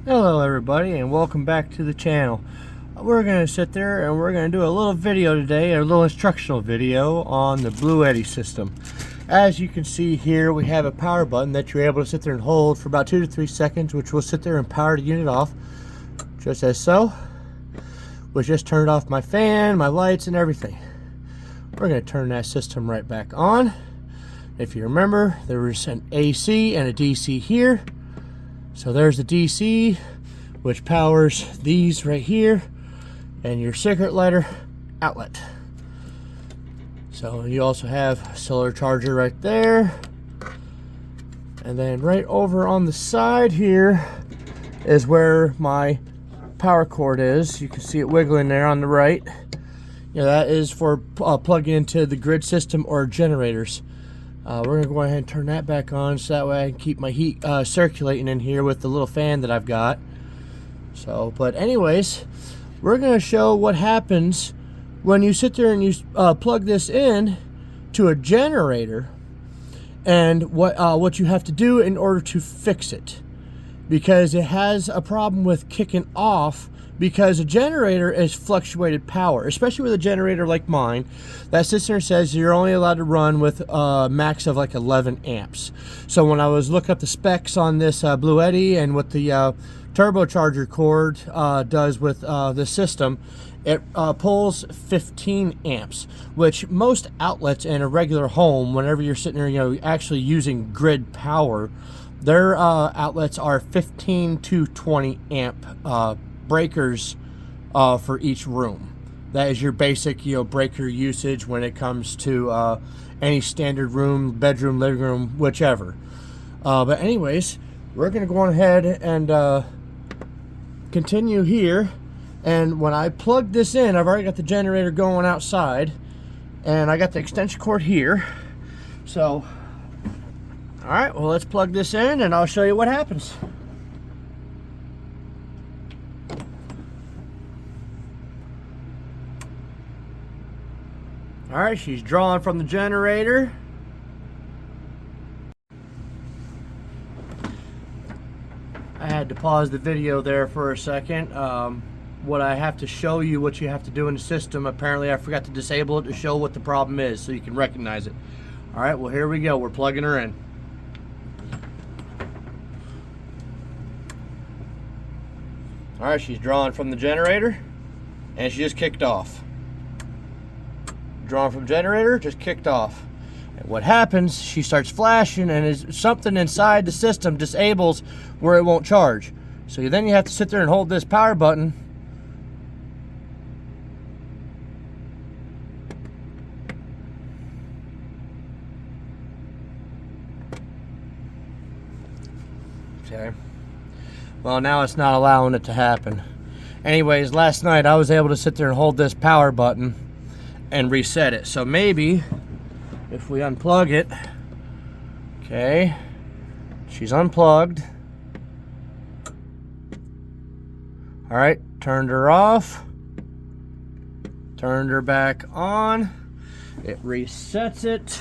Hello everybody, and welcome back to the channel. We're going to sit there and we're going to do a little video today, a little instructional video on the bluetti system. As you can see here, we have a power button that you're able to sit there and hold for about 2 to 3 seconds, which will sit there and power the unit off, just as so. Which just turned off my fan, my lights, and everything. We're going to turn that system right back on. If you remember, there was an AC and a DC here. So there's the DC, which powers these right here, and your cigarette lighter outlet. So you also have a solar charger right there. And then right over on the side here is where my power cord is. You can see it wiggling there on the right. That is for plugging into the grid system or generators. We're going to go ahead and turn that back on so that way I can keep my heat circulating in here with the little fan that I've got. But anyways, we're going to show what happens when you sit there and you plug this in to a generator, and what you have to do in order to fix it. Because it has a problem with kicking off, because a generator is fluctuated power, especially with a generator like mine that sits there and says you're only allowed to run with a max of like 11 amps. So when I was looking up the specs on this bluetti and what the turbocharger cord does with the system, it pulls 15 amps, which most outlets in a regular home, whenever you're sitting there, actually using grid power, their outlets are 15 to 20 amp breakers for each room. That is your basic breaker usage when it comes to any standard room, bedroom, living room, whichever. But anyways, we're going to go on ahead and continue here. And when I plug this in, I've already got the generator going outside, and I got the extension cord here. So alright, well, let's plug this in and I'll show you what happens. Alright, she's drawing from the generator. I had to pause the video there for a second. What I have to show you, what you have to do in the system, apparently I forgot to disable it to show what the problem is so you can recognize it. Alright, well, here we go. We're plugging her in. Alright, she's drawing from the generator, and she just kicked off. Drawing from generator, just kicked off. And what happens, she starts flashing, and something inside the system disables where it won't charge. So then you have to sit there and hold this power button. Okay. Well, now it's not allowing it to happen. Anyways, last night I was able to sit there and hold this power button and reset it. So maybe if we unplug it, okay, she's unplugged. All right, turned her off, turned her back on. It resets it.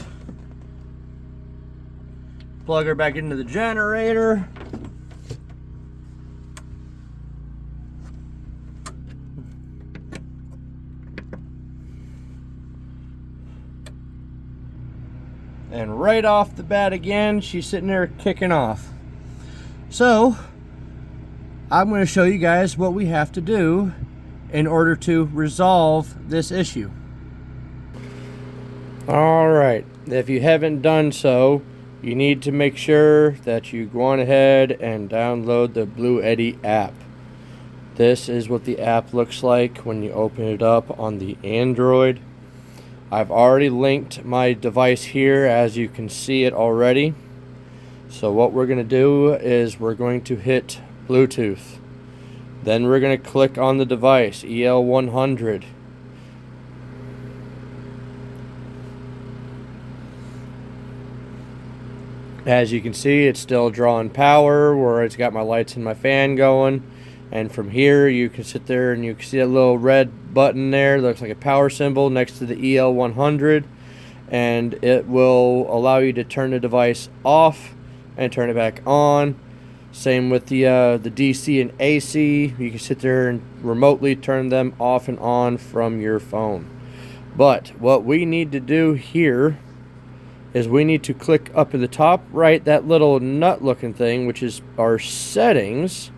Plug her back into the generator. And right off the bat again, she's sitting there kicking off. So, I'm going to show you guys what we have to do in order to resolve this issue. Alright, if you haven't done so, you need to make sure that you go on ahead and download the bluetti app. This is what the app looks like when you open it up on the Android. I've already linked my device here, as you can see it already. So what we're going to do is we're going to hit Bluetooth. Then we're going to click on the device, EL100. As you can see, it's still drawing power where it's got my lights and my fan going. And from here, you can sit there and you can see a little red button there. It looks like a power symbol next to the EL100. And it will allow you to turn the device off and turn it back on. Same with the DC and AC. You can sit there and remotely turn them off and on from your phone. But what we need to do here is we need to click up in the top right, that little nut looking thing, which is our settings,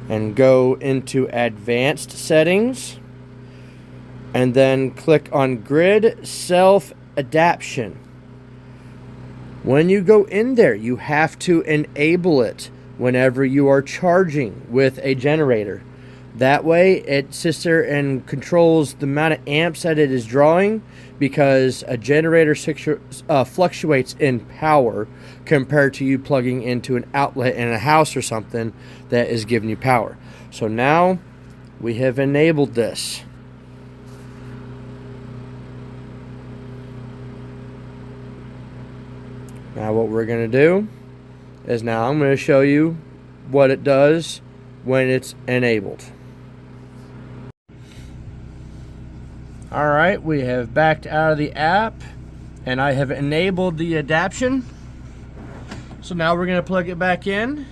and go into advanced settings, and then click on grid self adaptation. When you go in there, you have to enable it whenever you are charging with a generator. That way it sits there and controls the amount of amps that it is drawing, because a generator fluctuates in power compared to you plugging into an outlet in a house or something that is giving you power. So now we have enabled this. Now what we're going to do is now I'm going to show you what it does when it's enabled. Alright, we have backed out of the app and I have enabled the adaptation. So now we're going to plug it back in.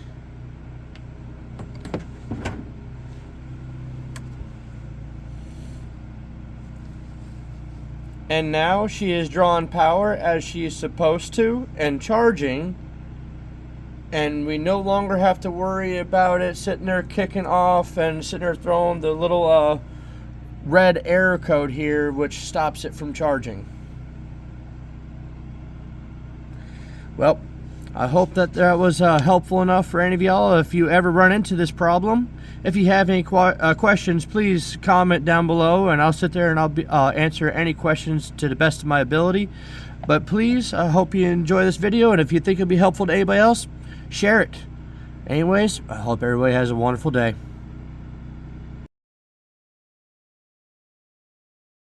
And now she is drawing power as she is supposed to and charging. And we no longer have to worry about it sitting there kicking off and sitting there throwing the little red error code here, which stops it from charging. Well, I hope that was helpful enough for any of y'all if you ever run into this problem. If you have any questions, please comment down below and I'll sit there and I'll answer any questions to the best of my ability. But please, I hope you enjoy this video, and if you think it'll be helpful to anybody else, share it. Anyways, I hope everybody has a wonderful day.